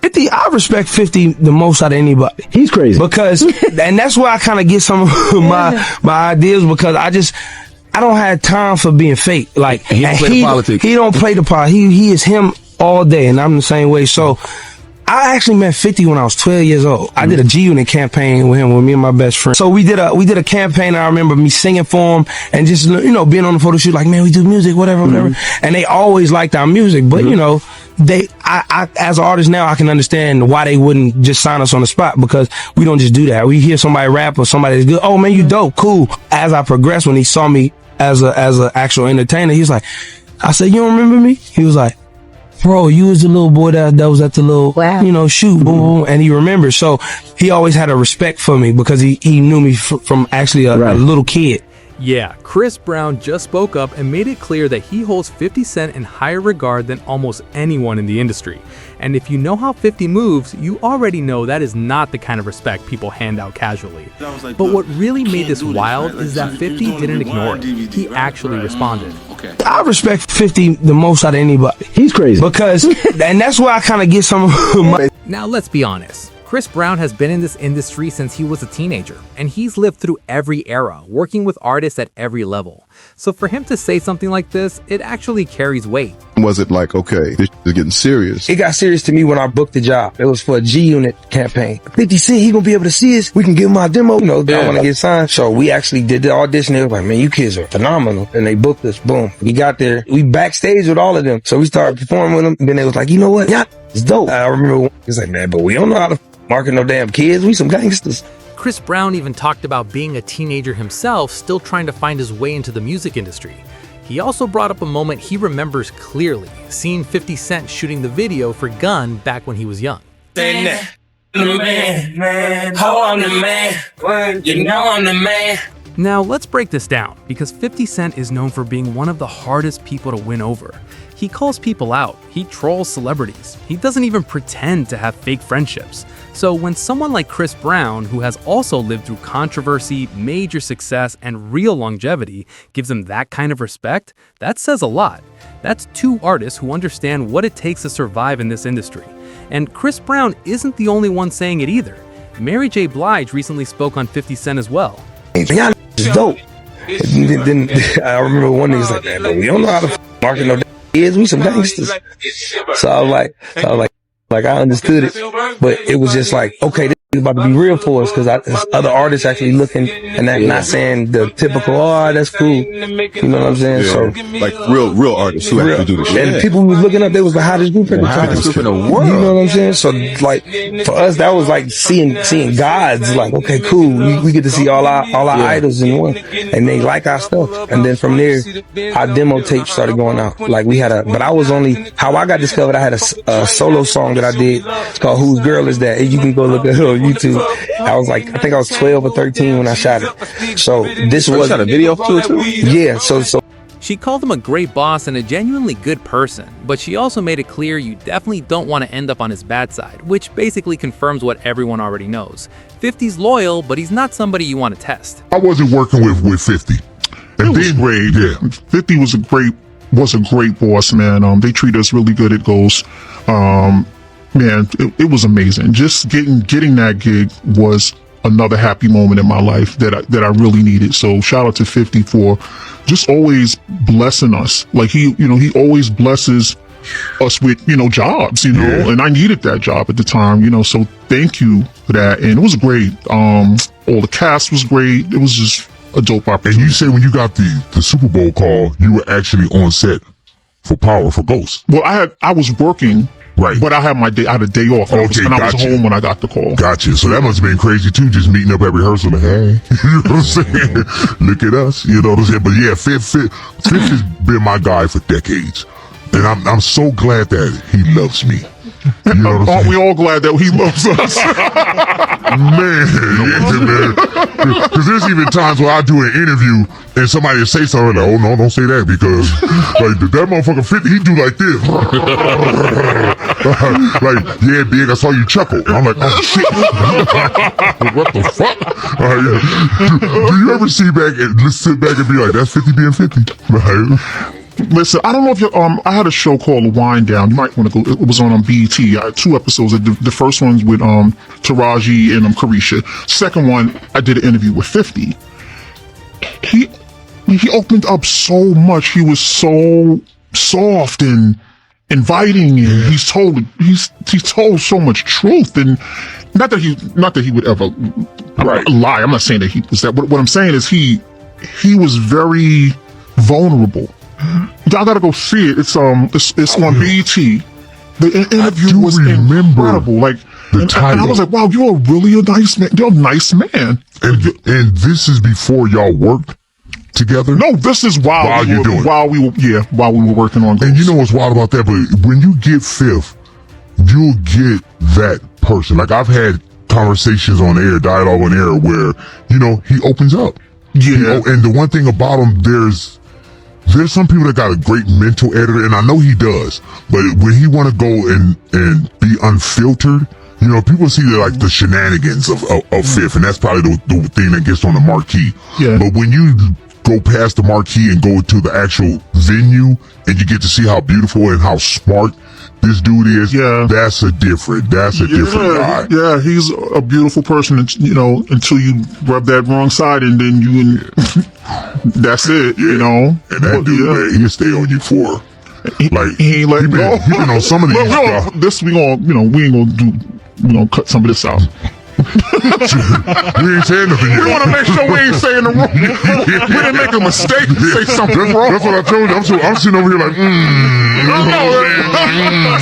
50, I respect 50 the most out of anybody. He's crazy. Because, and that's where I kind of get some of my ideas, because I don't have time for being fake. Like, he don't play the politics. He don't play the politics. He is him all day, and I'm the same way. So, I actually met 50 when I was 12 years old. I did a G-Unit campaign with him, with me and my best friend. So we did a campaign. I remember me singing for him and just, being on the photo shoot, like, man, we do music, whatever. And they always liked our music, but I as an artist now, I can understand why they wouldn't just sign us on the spot, because we don't just do that. We hear somebody rap or somebody that's good. Oh man, you dope, cool. As I progressed, when he saw me as a actual entertainer, he was like, I said, you don't remember me? He was like, bro, you was the little boy that was at the little, shoot, boom, boom, and he remembers. So he always had a respect for me, because he knew me from actually a little kid. Yeah, Chris Brown just spoke up and made it clear that he holds 50 Cent in higher regard than almost anyone in the industry. And if you know how 50 moves, you already know that is not the kind of respect people hand out casually. But what really made this wild is that 50 didn't ignore it. He actually responded. I respect 50 the most out of anybody. He's crazy. Because, and that's where I kind of get some of my... Now let's be honest. Chris Brown has been in this industry since he was a teenager, and he's lived through every era, working with artists at every level. So for him to say something like this, it actually carries weight. Was it like, okay, this is getting serious? It got serious to me when I booked the job. It was for a G-Unit campaign. 50 Cent, he gonna be able to see us. We can give him our demo. I want to get signed. So we actually did the audition. They were like, man, you kids are phenomenal. And they booked us. Boom. We got there. We backstage with all of them. So we started performing with them. And then they was like, you know what? Yeah, it's dope. I remember he was like, man, but we don't know how to market no damn kids. We some gangsters. Chris Brown even talked about being a teenager himself, still trying to find his way into the music industry. He also brought up a moment he remembers clearly, seeing 50 Cent shooting the video for Gun back when he was young. I'm the man. You know I'm the man. Now let's break this down, because 50 Cent is known for being one of the hardest people to win over. He calls people out, he trolls celebrities, he doesn't even pretend to have fake friendships. So when someone like Chris Brown, who has also lived through controversy, major success, and real longevity, gives him that kind of respect, that says a lot. That's two artists who understand what it takes to survive in this industry. And Chris Brown isn't the only one saying it either. Mary J. Blige recently spoke on 50 Cent as well. Y'all is dope. Then I remember one day he's like, man, but we don't know how to market no kids. We some gangsters. So I was like, I understood it, but it was just like, okay, this is about to be real for us, because other artists actually looking and not saying the typical, oh, that's cool. You know what I'm saying? So like real artists who actually do this shit. And people who was looking up, they was the hottest group in the world. You know what I'm saying? So like for us, that was like seeing gods. Like, okay, cool. We get to see all our idols in one, and they like our stuff. And then from there, our demo tape started going out. Like but I was only, how I got discovered, I had a solo song that I did. It's called Whose Girl Is That? And you can go look at it on YouTube. I think I was 12 or 13 when I shot it. So this was shot a video to it too? Yeah. So she called him a great boss and a genuinely good person, but she also made it clear you definitely don't want to end up on his bad side, which basically confirms what everyone already knows. 50's loyal, but he's not somebody you want to test. I wasn't working with 50. And it was great. Yeah. 50 was a great boss, man. They treat us really good at Ghost. Man, it was amazing. Just getting that gig was another happy moment in my life that I really needed. So shout out to 50 for just always blessing us. Like he always blesses us with, jobs, and I needed that job at the time, so thank you for that. And it was great. All the cast was great. It was just a dope opportunity. And you say when you got the Super Bowl call, you were actually on set for Power for Ghost. Well, I was working. Right. But I had a day off. Okay, and I was home when I got the call. Gotcha. So that must have been crazy too, just meeting up at rehearsal like, hey, you know what I'm saying? Look at us, you know what I'm saying? But yeah, Fifth has been my guy for decades. And I'm so glad that he loves me. You know what I'm Aren't we all glad that he loves us? Man. Because there's even times where I do an interview and somebody will say something like, oh no, don't say that, because like that motherfucker 50, he do like this. Like, yeah, big, I saw you chuckle. I'm like, oh shit. What the fuck? Do you ever sit back and be like, that's 50 being 50? Right? Listen, I don't know if you I had a show called Wind Down. You might want to go. It was on BET. I had 2 episodes. The first one's with Taraji and Carisha. Second one, I did an interview with 50. He opened up so much. He was so soft and inviting, and he's told so much truth, and not that he would ever lie. I'm not saying that he was that. What I'm saying is he was very vulnerable. I gotta go see it. It's on BET. The interview was incredible. Like and I was like, wow, you're really a nice man. You're a nice man. And this is before y'all worked together? No, this is while we were working on Ghost. And you know what's wild about that? But when you get Fifth, you'll get that person. Like I've had conversations on air, dialogue on air, where he opens up. Yeah. And the one thing about him, there's some people that got a great mental editor, and I know he does. But when he want to go and be unfiltered, people see the shenanigans of Fifth, and that's probably the thing that gets on the marquee. Yeah. But when you go past the marquee and go to the actual venue, and you get to see how beautiful and how smart this dude is, that's a different guy. Yeah, he's a beautiful person, until you rub that wrong side, and then that's it, And that dude, man, he'll stay on you for he ain't letting go. He been on some of these guys. This we ain't gonna do. We gonna cut some of this out. We ain't saying nothing yet. We want to make sure we ain't saying the wrong. We didn't make a mistake to say something wrong. That's what I told you. I'm sitting over here like,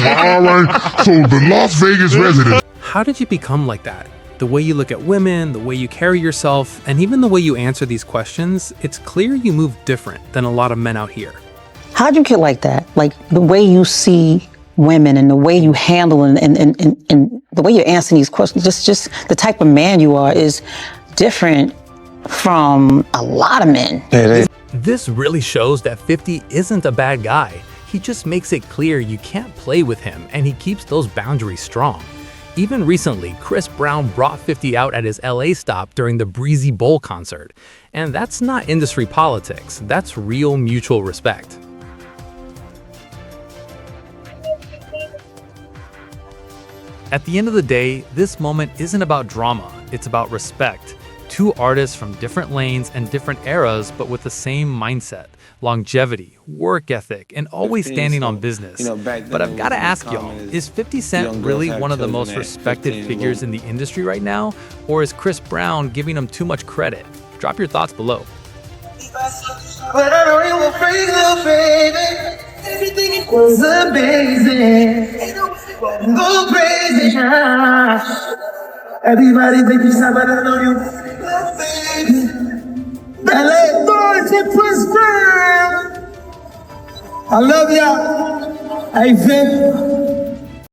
all right. So the Las Vegas resident. How did you become like that? The way you look at women, the way you carry yourself, and even the way you answer these questions, it's clear you move different than a lot of men out here. How'd you get like that? Like the way you see women and the way you handle and the way you're answering these questions, just the type of man you are is different from a lot of men. This really shows that 50 isn't a bad guy. He just makes it clear you can't play with him, and he keeps those boundaries strong. Even recently, Chris Brown brought 50 out at his LA stop during the Breezy Bowl concert. And that's not industry politics, that's real mutual respect. At the end of the day, this moment isn't about drama, it's about respect. 2 artists from different lanes and different eras, but with the same mindset, longevity, work ethic, and always standing on business. But I've got to ask y'all, is 50 Cent really one of the most respected figures in the industry right now? Or is Chris Brown giving him too much credit? Drop your thoughts below. But I know you were free, little baby. Everything was amazing. Go crazy, everybody think you stop, but I know you, baby. LA Thornton Chris Brown. I love y'all. Hey, Vin.